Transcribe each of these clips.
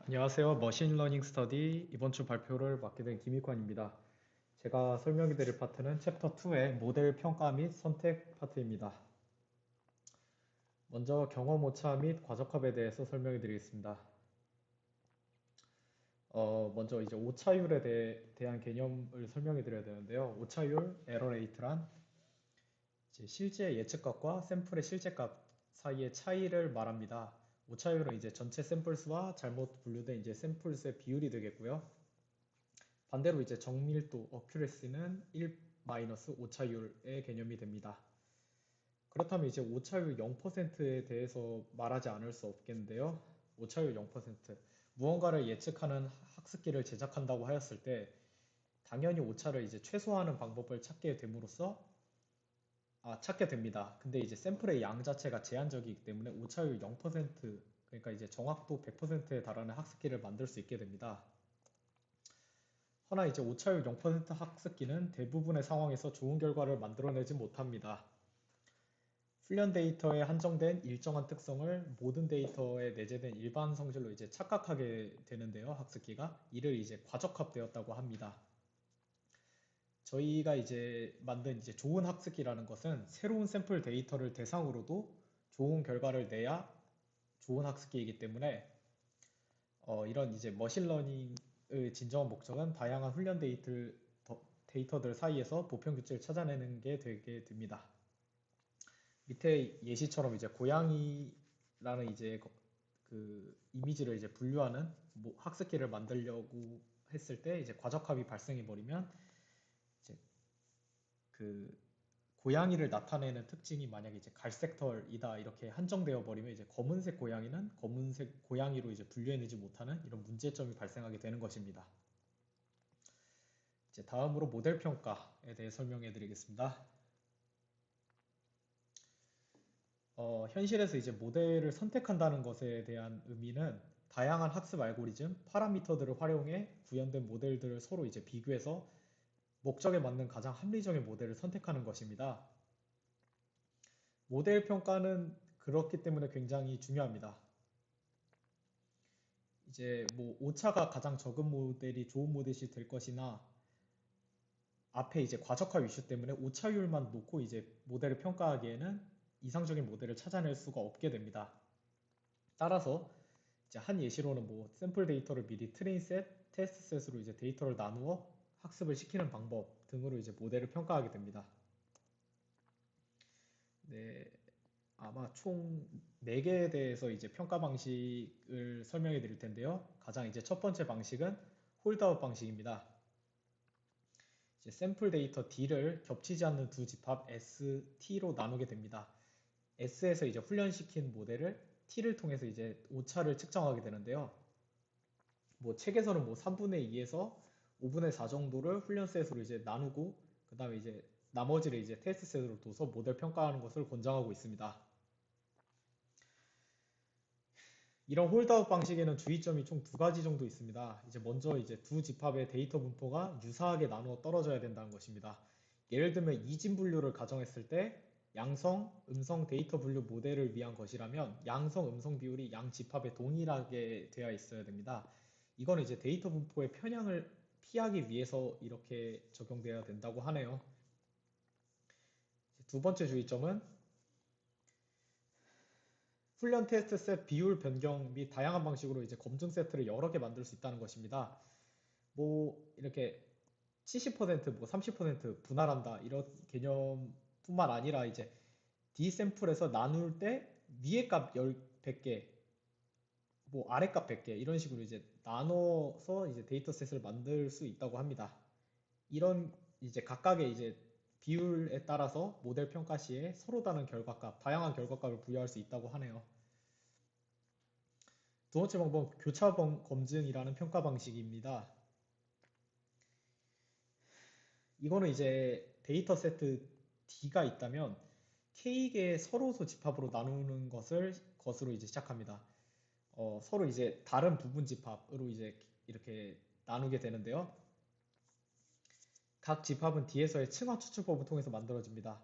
안녕하세요. 머신러닝 스터디 이번 주 발표를 맡게 된 김익환입니다. 제가 설명해 드릴 파트는 챕터 2의 모델 평가 및 선택 파트입니다. 먼저 경험 오차 및 과적합에 대해서 설명해 드리겠습니다. 먼저 이제 오차율에 대한 개념을 설명해 드려야 되는데요. 오차율, 에러 레이트란 이제 실제 예측값과 샘플의 실제값 사이의 차이를 말합니다. 오차율은 이제 전체 샘플 수와 잘못 분류된 이제 샘플 수의 비율이 되겠고요. 반대로 이제 정밀도, 어큐레시는 1 마이너스 오차율의 개념이 됩니다. 그렇다면 이제 오차율 0%에 대해서 말하지 않을 수 없겠는데요. 오차율 0%. 무언가를 예측하는 학습기를 제작한다고 하였을 때 당연히 오차를 이제 최소화하는 방법을 찾게 됩니다. 근데 이제 샘플의 양 자체가 제한적이기 때문에 오차율 0%, 그러니까 이제 정확도 100%에 달하는 학습기를 만들 수 있게 됩니다. 허나 이제 오차율 0% 학습기는 대부분의 상황에서 좋은 결과를 만들어내지 못합니다. 훈련 데이터에 한정된 일정한 특성을 모든 데이터에 내재된 일반 성질로 이제 착각하게 되는데요, 학습기가. 이를 이제 과적합되었다고 합니다. 저희가 이제 만든 이제 좋은 학습기라는 것은 새로운 샘플 데이터를 대상으로도 좋은 결과를 내야 좋은 학습기이기 때문에 이런 이제 머신러닝의 진정한 목적은 다양한 훈련 데이터들 사이에서 보편 규칙을 찾아내는 게 되게 됩니다. 밑에 예시처럼 이제 고양이라는 이제 그 이미지를 이제 분류하는 학습기를 만들려고 했을 때 이제 과적합이 발생해 버리면 이제 그 고양이를 나타내는 특징이 만약에 이제 갈색 털이다 이렇게 한정되어 버리면 이제 검은색 고양이는 검은색 고양이로 이제 분류해내지 못하는 이런 문제점이 발생하게 되는 것입니다. 이제 다음으로 모델 평가에 대해 설명해 드리겠습니다. 현실에서 이제 모델을 선택한다는 것에 대한 의미는 다양한 학습 알고리즘, 파라미터들을 활용해 구현된 모델들을 서로 이제 비교해서 목적에 맞는 가장 합리적인 모델을 선택하는 것입니다. 모델 평가는 그렇기 때문에 굉장히 중요합니다. 이제 뭐 오차가 가장 적은 모델이 좋은 모델이 될 것이나 앞에 이제 과적화 이슈 때문에 오차율만 놓고 이제 모델을 평가하기에는 이상적인 모델을 찾아낼 수가 없게 됩니다. 따라서 이제 한 예시로는 뭐 샘플 데이터를 미리 트레인 셋, 테스트 셋으로 이제 데이터를 나누어 학습을 시키는 방법 등으로 이제 모델을 평가하게 됩니다. 네, 아마 총 4개에 대해서 이제 평가 방식을 설명해 드릴 텐데요. 가장 이제 첫 번째 방식은 홀드아웃 방식입니다. 이제 샘플 데이터 D를 겹치지 않는 두 집합 ST로 나누게 됩니다. S에서 이제 훈련시킨 모델을 T를 통해서 이제 오차를 측정하게 되는데요. 뭐 책에서는 뭐 3분의 2에서 5분의 4 정도를 훈련 셋으로 이제 나누고 그 다음에 이제 나머지를 이제 테스트 셋으로 둬서 모델 평가하는 것을 권장하고 있습니다. 이런 홀드아웃 방식에는 주의점이 총 2가지 정도 있습니다. 이제 먼저 이제 두 집합의 데이터 분포가 유사하게 나누어 떨어져야 된다는 것입니다. 예를 들면 이진 분류를 가정했을 때 양성, 음성 데이터 분류 모델을 위한 것이라면 양성, 음성 비율이 양 집합에 동일하게 되어 있어야 됩니다. 이건 이제 데이터 분포의 편향을 피하기 위해서 이렇게 적용되어야 된다고 하네요. 두 번째 주의점은 훈련 테스트 셋 비율 변경 및 다양한 방식으로 이제 검증 세트를 여러 개 만들 수 있다는 것입니다. 뭐 이렇게 70%뭐 30% 분할한다 이런 개념뿐만 아니라 이제 D 샘플에서 나눌 때 위에 값 100개, 뭐 아래 값 100개 이런 식으로 이제 나눠서 이제 데이터셋을 만들 수 있다고 합니다. 이런 이제 각각의 이제 비율에 따라서 모델 평가 시에 서로 다른 결과값, 다양한 결과값을 부여할 수 있다고 하네요. 두 번째 방법은 교차 검증이라는 평가 방식입니다. 이거는 이제 데이터 세트 D가 있다면 K개의 서로소 집합으로 나누는 것으로 이제 시작합니다. 서로 이제 다른 부분 집합으로 이제 이렇게 나누게 되는데요. 각 집합은 D에서의 층화 추출법을 통해서 만들어집니다.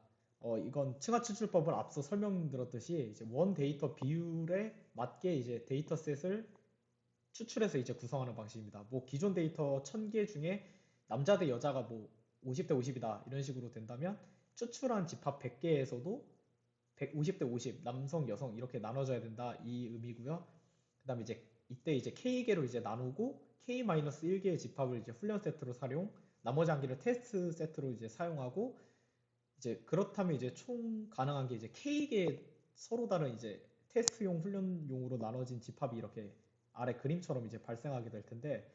이건 층화 추출법을 앞서 설명드렸듯이 이제 원 데이터 비율에 맞게 이제 데이터 셋을 추출해서 이제 구성하는 방식입니다. 뭐 기존 데이터 1000개 중에 남자 대 여자가 뭐 50대 50이다 이런 식으로 된다면 추출한 집합 100개에서도 50대 50 남성 여성 이렇게 나눠져야 된다 이 의미고요. 그다음에 이제 이때 이제 K개로 이제 나누고 K-1개의 집합을 이제 훈련 세트로 사용, 나머지 한 개를 테스트 세트로 이제 사용하고 이제 그렇다면 이제 총 가능한 게 이제 K개 서로 다른 이제 테스트용 훈련용으로 나눠진 집합이 이렇게 아래 그림처럼 이제 발생하게 될 텐데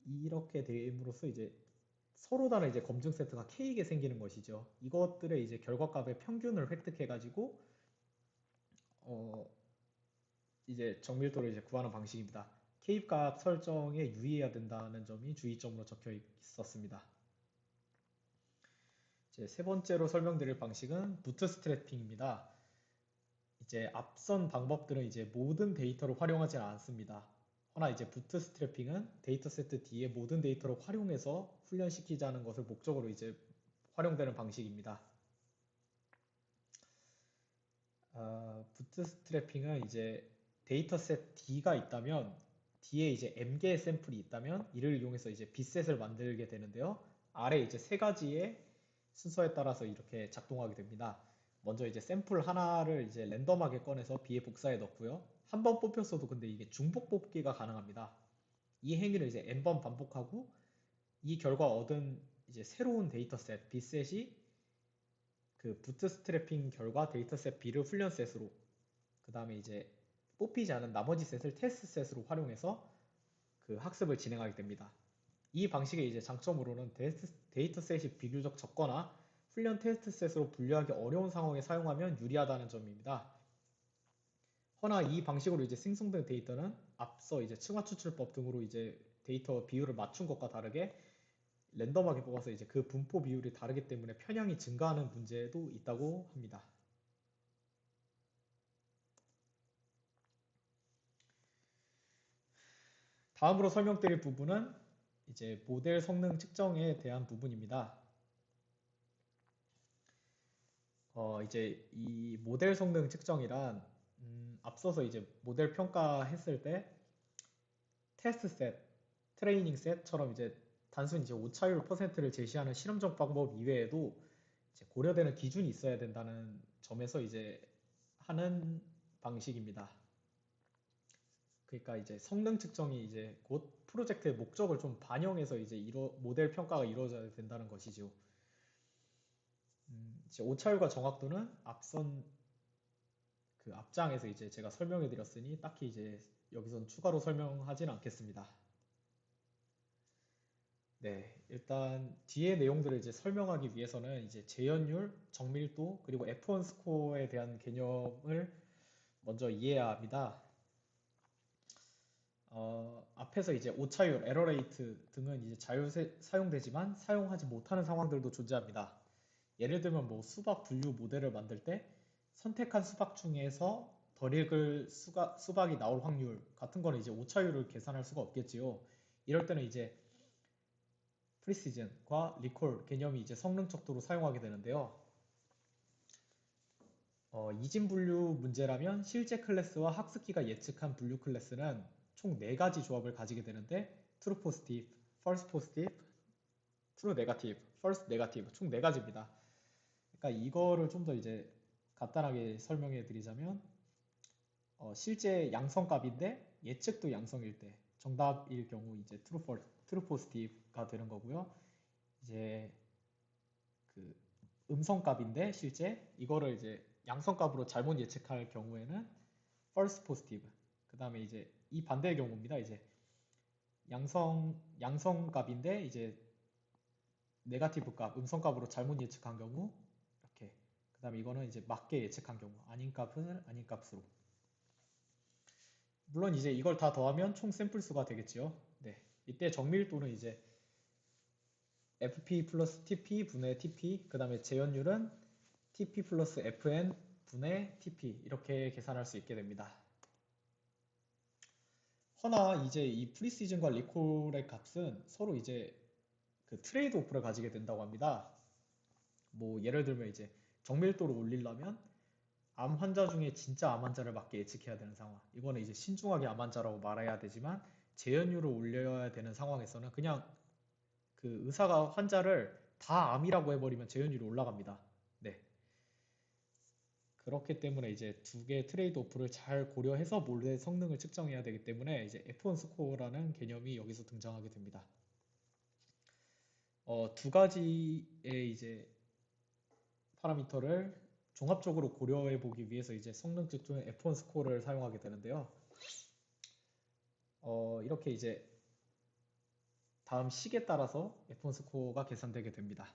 이렇게 됨으로써 이제 서로 다른 이제 검증 세트가 K개 생기는 것이죠. 이것들의 이제 결과값의 평균을 획득해가지고 어 이제 정밀도를 이제 구하는 방식입니다. K값 설정에 유의해야 된다는 점이 주의점으로 적혀 있었습니다. 이제 세 번째로 설명드릴 방식은 부트스트래핑입니다. 이제 앞선 방법들은 이제 모든 데이터를 활용하지 않습니다. 허나 이제 부트스트래핑은 데이터 세트 D의 모든 데이터를 활용해서 훈련시키자는 것을 목적으로 이제 활용되는 방식입니다. 부트스트래핑은 이제 데이터셋 D가 있다면 D에 이제 M개의 샘플이 있다면 이를 이용해서 이제 B셋을 만들게 되는데요. 아래 이제 세 가지의 순서에 따라서 이렇게 작동하게 됩니다. 먼저 이제 샘플 하나를 이제 랜덤하게 꺼내서 B의 복사에 넣고요. 한 번 뽑혔어도 근데 이게 중복 뽑기가 가능합니다. 이 행위를 이제 N번 반복하고 이 결과 얻은 이제 새로운 데이터셋 B셋이 그 부트스트래핑 결과 데이터셋 B를 훈련 셋으로 그 다음에 이제 뽑히지 않은 나머지 셋을 테스트 셋으로 활용해서 그 학습을 진행하게 됩니다. 이 방식의 이제 장점으로는 데이터 셋이 비교적 적거나 훈련 테스트 셋으로 분류하기 어려운 상황에 사용하면 유리하다는 점입니다. 허나 이 방식으로 이제 생성된 데이터는 앞서 이제 층화 추출법 등으로 이제 데이터 비율을 맞춘 것과 다르게 랜덤하게 뽑아서 이제 그 분포 비율이 다르기 때문에 편향이 증가하는 문제도 있다고 합니다. 다음으로 설명드릴 부분은 이제 모델 성능 측정에 대한 부분입니다. 이제 이 모델 성능 측정이란 앞서서 이제 모델 평가했을 때 테스트 셋, 트레이닝 셋처럼 이제 단순히 이제 오차율 퍼센트를 제시하는 실험적 방법 이외에도 이제 고려되는 기준이 있어야 된다는 점에서 이제 하는 방식입니다. 그러니까 이제 성능 측정이 이제 곧 프로젝트의 목적을 좀 반영해서 이제 모델 평가가 이루어져야 된다는 것이죠. 이제 오차율과 정확도는 앞선 그 앞장에서 이제 제가 설명해 드렸으니 딱히 이제 여기선 추가로 설명하진 않겠습니다. 네, 일단 뒤의 내용들을 이제 설명하기 위해서는 이제 재현율, 정밀도, 그리고 F1 스코어에 대한 개념을 먼저 이해해야 합니다. 앞에서 이제 오차율, 에러 레이트 등은 이제 사용되지만 사용하지 못하는 상황들도 존재합니다. 예를 들면 뭐 수박 분류 모델을 만들 때 선택한 수박 중에서 덜 읽을 수박이 나올 확률 같은 거는 이제 오차율을 계산할 수가 없겠지요. 이럴 때는 이제 프리시즌과 리콜 개념이 이제 성능 척도로 사용하게 되는데요. 이진 분류 문제라면 실제 클래스와 학습기가 예측한 분류 클래스는 총 4가지 조합을 가지게 되는데 true positive, false positive, true negative, false negative 총 4가지입니다. 그러니까 이거를 좀 더 이제 간단하게 설명해 드리자면 실제 양성값인데 예측도 양성일 때 정답일 경우 이제 true positive가 되는 거고요. 이제 그 음성값인데 실제 이거를 이제 양성값으로 잘못 예측할 경우에는 false positive. 그 다음에 이제 이 반대의 경우입니다. 이제 양성값인데 이제 네가티브 값, 음성값으로 잘못 예측한 경우 이렇게. 그 다음에 이거는 이제 맞게 예측한 경우 아닌 값을 아닌 값으로. 물론 이제 이걸 다 더하면 총 샘플 수가 되겠지요. 네. 이때 정밀도는 이제 FP 플러스 TP 분의 TP, 그 다음에 재현율은 TP 플러스 FN 분의 TP 이렇게 계산할 수 있게 됩니다. 허나 이제 이 프리시즌과 리콜의 값은 서로 이제 그 트레이드 오프를 가지게 된다고 합니다. 뭐 예를 들면 이제 정밀도를 올리려면 암 환자 중에 진짜 암 환자를 맞게 예측해야 되는 상황. 이거는 이제 신중하게 암 환자라고 말해야 되지만 재현율을 올려야 되는 상황에서는 그냥 그 의사가 환자를 다 암이라고 해버리면 재현율이 올라갑니다. 네. 그렇기 때문에 이제 두 개의 트레이드 오프를 잘 고려해서 모델의 성능을 측정해야 되기 때문에 이제 F1 스코어라는 개념이 여기서 등장하게 됩니다. 두 가지의 이제 파라미터를 종합적으로 고려해 보기 위해서 이제 성능 측정의 F1 스코어를 사용하게 되는데요. 이렇게 이제 다음 식에 따라서 F1 스코어가 계산되게 됩니다.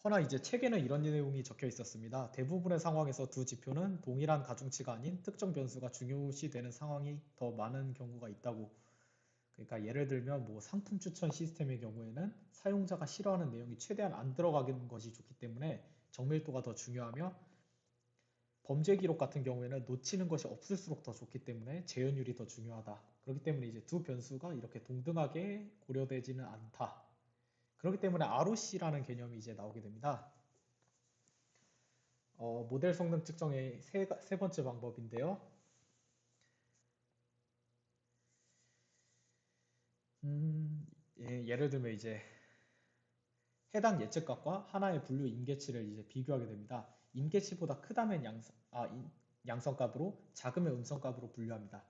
허나 이제 책에는 이런 내용이 적혀 있었습니다. 대부분의 상황에서 두 지표는 동일한 가중치가 아닌 특정 변수가 중요시되는 상황이 더 많은 경우가 있다고. 그러니까 예를 들면 뭐 상품 추천 시스템의 경우에는 사용자가 싫어하는 내용이 최대한 안 들어가는 것이 좋기 때문에 정밀도가 더 중요하며 범죄 기록 같은 경우에는 놓치는 것이 없을수록 더 좋기 때문에 재현율이 더 중요하다. 그렇기 때문에 이제 두 변수가 이렇게 동등하게 고려되지는 않다. 그렇기 때문에 ROC라는 개념이 이제 나오게 됩니다. 모델 성능 측정의 세 번째 방법인데요. 예를 들면 이제 해당 예측값과 하나의 분류 임계치를 이제 비교하게 됩니다. 임계치보다 크다면 양성값으로 작으면 음성값으로 분류합니다.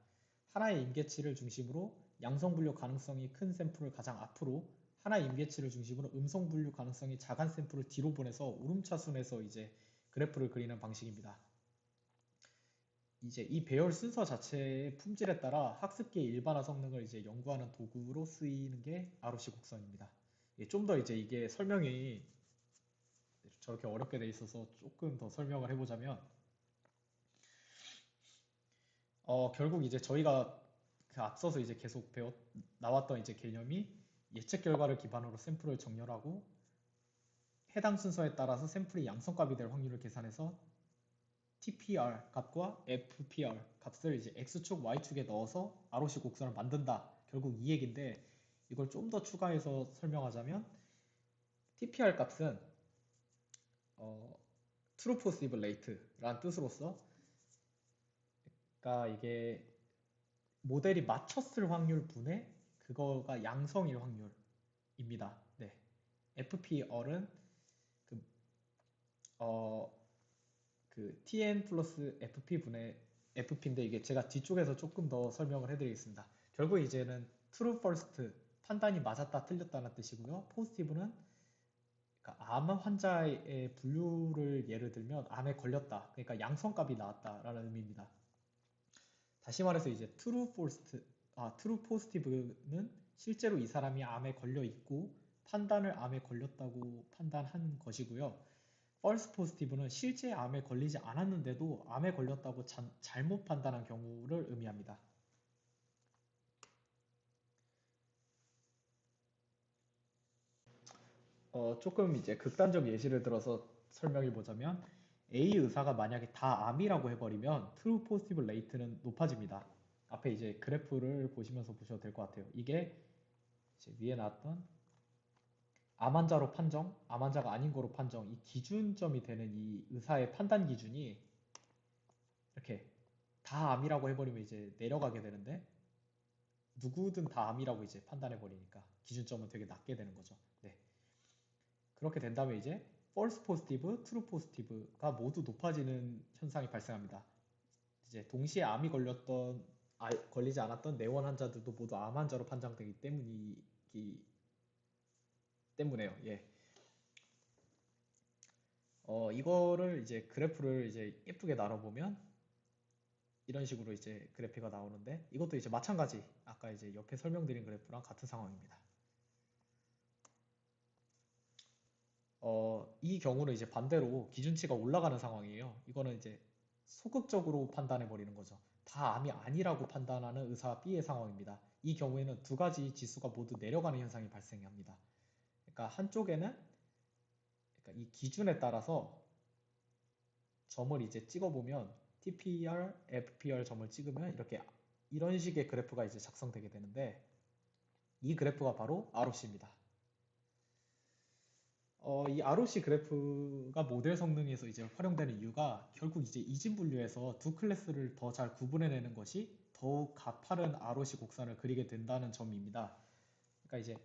하나의 임계치를 중심으로 양성 분류 가능성이 큰 샘플을 가장 앞으로, 하나의 임계치를 중심으로 음성 분류 가능성이 작은 샘플을 뒤로 보내서 오름차순에서 이제 그래프를 그리는 방식입니다. 이제 이 배열 순서 자체의 품질에 따라 학습기의 일반화 성능을 이제 연구하는 도구로 쓰이는 게 ROC 곡선입니다. 좀 더 이제 이게 설명이 저렇게 어렵게 돼 있어서 조금 더 설명을 해보자면, 결국 이제 저희가 그 앞서서 이제 계속 나왔던 이제 개념이 예측 결과를 기반으로 샘플을 정렬하고 해당 순서에 따라서 샘플이 양성값이 될 확률을 계산해서 TPR 값과 FPR 값을 이제 X축, Y축에 넣어서 ROC 곡선을 만든다. 결국 이 얘기인데 이걸 좀 더 추가해서 설명하자면 TPR 값은 True Positive Rate라는 뜻으로서, 그러니까 이게 모델이 맞췄을 확률 분의 그거가 양성일 확률입니다. 네. FPR은 그, 어, 그 TN 플러스 FP 분의 FP인데 이게 제가 뒤쪽에서 조금 더 설명을 해드리겠습니다. 결국 이제는 true first 판단이 맞았다 틀렸다는 뜻이고요. positive는 그러니까 암 환자의 분류를 예를 들면 암에 걸렸다. 그러니까 양성값이 나왔다라는 의미입니다. 다시 말해서 이제 true positive는 실제로 이 사람이 암에 걸려 있고 판단을 암에 걸렸다고 판단한 것이고요. false positive는 실제 암에 걸리지 않았는데도 암에 걸렸다고 잘못 판단한 경우를 의미합니다. 조금 이제 극단적 예시를 들어서 설명해 보자면 A 의사가 만약에 다 암이라고 해버리면 true positive rate는 높아집니다. 앞에 이제 그래프를 보시면서 보셔도 될 것 같아요. 이게 이제 위에 나왔던 암 환자로 판정, 암 환자가 아닌 거로 판정, 이 기준점이 되는 이 의사의 판단 기준이 이렇게 다 암이라고 해버리면 이제 내려가게 되는데 누구든 다 암이라고 이제 판단해 버리니까 기준점은 되게 낮게 되는 거죠. 네. 그렇게 된다면 이제 false positive, true positive가 모두 높아지는 현상이 발생합니다. 이제 동시에 암이 걸리지 않았던 내원 환자들도 모두 암 환자로 판정되기 때문에요. 예. 이거를 이제 그래프를 이제 예쁘게 나눠보면 이런 식으로 이제 그래프가 나오는데 이것도 이제 마찬가지 아까 이제 옆에 설명드린 그래프랑 같은 상황입니다. 이 경우는 이제 반대로 기준치가 올라가는 상황이에요. 이거는 이제 소극적으로 판단해 버리는 거죠. 다 암이 아니라고 판단하는 의사 B의 상황입니다. 이 경우에는 두 가지 지수가 모두 내려가는 현상이 발생합니다. 그러니까 한쪽에는 그러니까 이 기준에 따라서 점을 이제 찍어보면 TPR, FPR 점을 찍으면 이렇게 이런 식의 그래프가 이제 작성되게 되는데 이 그래프가 바로 ROC입니다. 이 ROC 그래프가 모델 성능에서 이제 활용되는 이유가 결국 이제 이진 분류에서 두 클래스를 더 잘 구분해내는 것이 더욱 가파른 ROC 곡선을 그리게 된다는 점입니다. 그러니까 이제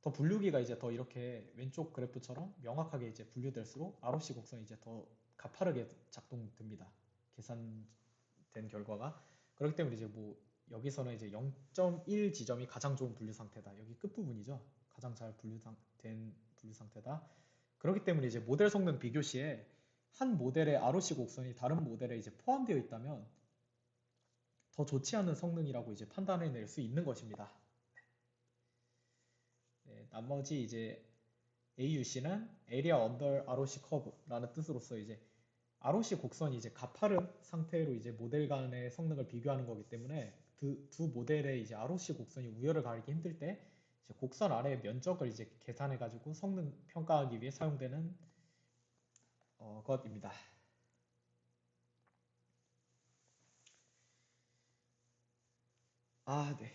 더 분류기가 이제 더 이렇게 왼쪽 그래프처럼 명확하게 이제 분류될수록 ROC 곡선이 이제 더 가파르게 작동됩니다. 계산된 결과가. 그렇기 때문에 이제 뭐 여기서는 이제 0.1 지점이 가장 좋은 분류 상태다. 여기 끝부분이죠. 가장 잘 된 분류 상태다. 그렇기 때문에 이제 모델 성능 비교 시에 한 모델의 ROC 곡선이 다른 모델에 이제 포함되어 있다면 더 좋지 않은 성능이라고 이제 판단해낼 수 있는 것입니다. 네, 나머지 이제 AUC는 Area Under ROC Curve라는 뜻으로서 이제 ROC 곡선이 이제 가파른 상태로 이제 모델 간의 성능을 비교하는 거기 때문에 두 모델의 이제 ROC 곡선이 우열을 가리기 힘들 때 이제 곡선 아래의 면적을 이제 계산해 가지고 성능 평가하기 위해 사용되는 것입니다. 네.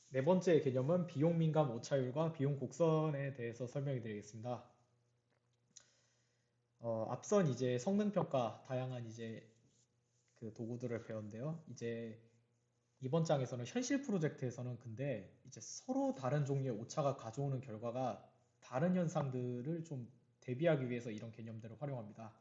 네 번째 개념은 비용 민감 오차율과 비용 곡선에 대해서 설명해 드리겠습니다. 앞선 이제 성능 평가 다양한 이제 그 도구들을 배웠는데요. 이제 이번 장에서는 현실 프로젝트에서는 근데 이제 서로 다른 종류의 오차가 가져오는 결과가 다른 현상들을 좀 대비하기 위해서 이런 개념들을 활용합니다.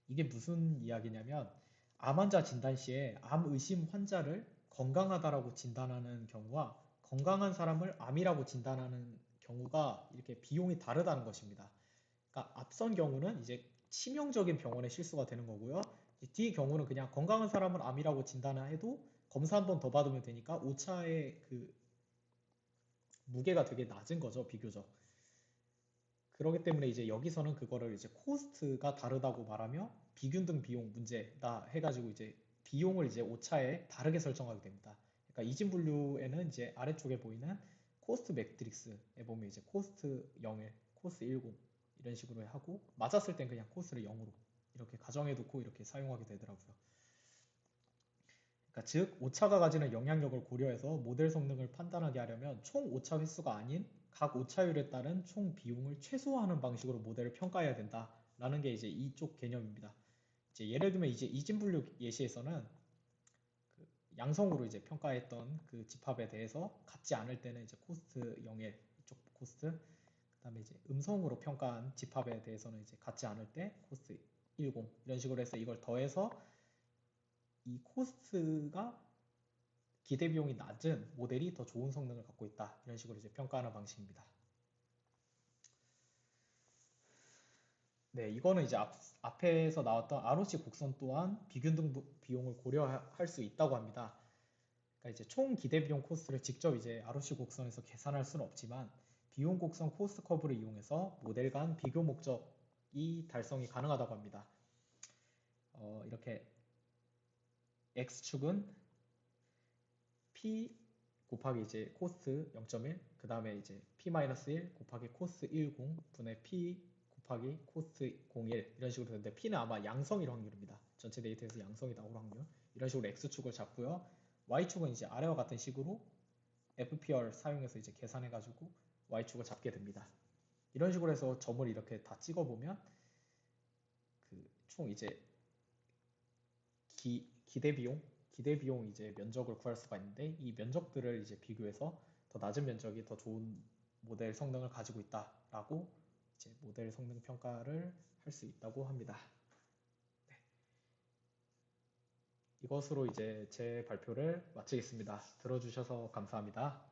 이게 무슨 이야기냐면 암 환자 진단 시에 암 의심 환자를 건강하다라고 진단하는 경우와 건강한 사람을 암이라고 진단하는 경우가 이렇게 비용이 다르다는 것입니다. 그러니까 앞선 경우는 이제 치명적인 병원의 실수가 되는 거고요. 뒤 경우는 그냥 건강한 사람을 암이라고 진단해도 검사 한 번 더 받으면 되니까 오차의 그 무게가 되게 낮은 거죠, 비교적. 그렇기 때문에 이제 여기서는 그거를 이제 코스트가 다르다고 말하며 비균등 비용 문제다 해가지고 이제 비용을 이제 오차에 다르게 설정하게 됩니다. 그러니까 이진 분류에는 이제 아래쪽에 보이는 코스트 매트릭스에 보면 이제 코스트 01, 코스트 10 이런 식으로 하고 맞았을 땐 그냥 코스트를 0으로 이렇게 가정해 두고 이렇게 사용하게 되더라고요. 그러니까 즉 오차가 가지는 영향력을 고려해서 모델 성능을 판단하게 하려면 총 오차 횟수가 아닌 각 오차율에 따른 총 비용을 최소화하는 방식으로 모델을 평가해야 된다라는 게 이제 이쪽 개념입니다. 이제 예를 들면 이제 이진분류 예시에서는 그 양성으로 이제 평가했던 그 집합에 대해서 같지 않을 때는 이제 코스트 01 이쪽 코스트 그다음에 이제 음성으로 평가한 집합에 대해서는 이제 같지 않을 때 코스트 10 이런 식으로 해서 이걸 더해서 이 코스트가 기대 비용이 낮은 모델이 더 좋은 성능을 갖고 있다. 이런 식으로 이제 평가하는 방식입니다. 네, 이거는 이제 앞에서 나왔던 ROC 곡선 또한 비균등 비용을 고려할 수 있다고 합니다. 그러니까 이제 총 기대 비용 코스트를 직접 이제 ROC 곡선에서 계산할 수는 없지만 비용 곡선 코스트 커브를 이용해서 모델 간 비교 목적이 달성이 가능하다고 합니다. 이렇게 X축은 P 곱하기 이제 코스트 0.1, 그 다음에 이제 P-1 곱하기 코스트 10 분의 P 곱하기 코스트 01 이런 식으로 되는데 P는 아마 양성일 확률입니다. 전체 데이터에서 양성이 나올 확률. 이런 식으로 X축을 잡고요. Y축은 이제 아래와 같은 식으로 FPR 사용해서 이제 계산해가지고 Y축을 잡게 됩니다. 이런 식으로 해서 점을 이렇게 다 찍어보면 그 총 이제 기대 비용 이제 면적을 구할 수가 있는데 이 면적들을 이제 비교해서 더 낮은 면적이 더 좋은 모델 성능을 가지고 있다라고 이제 모델 성능 평가를 할 수 있다고 합니다. 네. 이것으로 이제 제 발표를 마치겠습니다. 들어주셔서 감사합니다.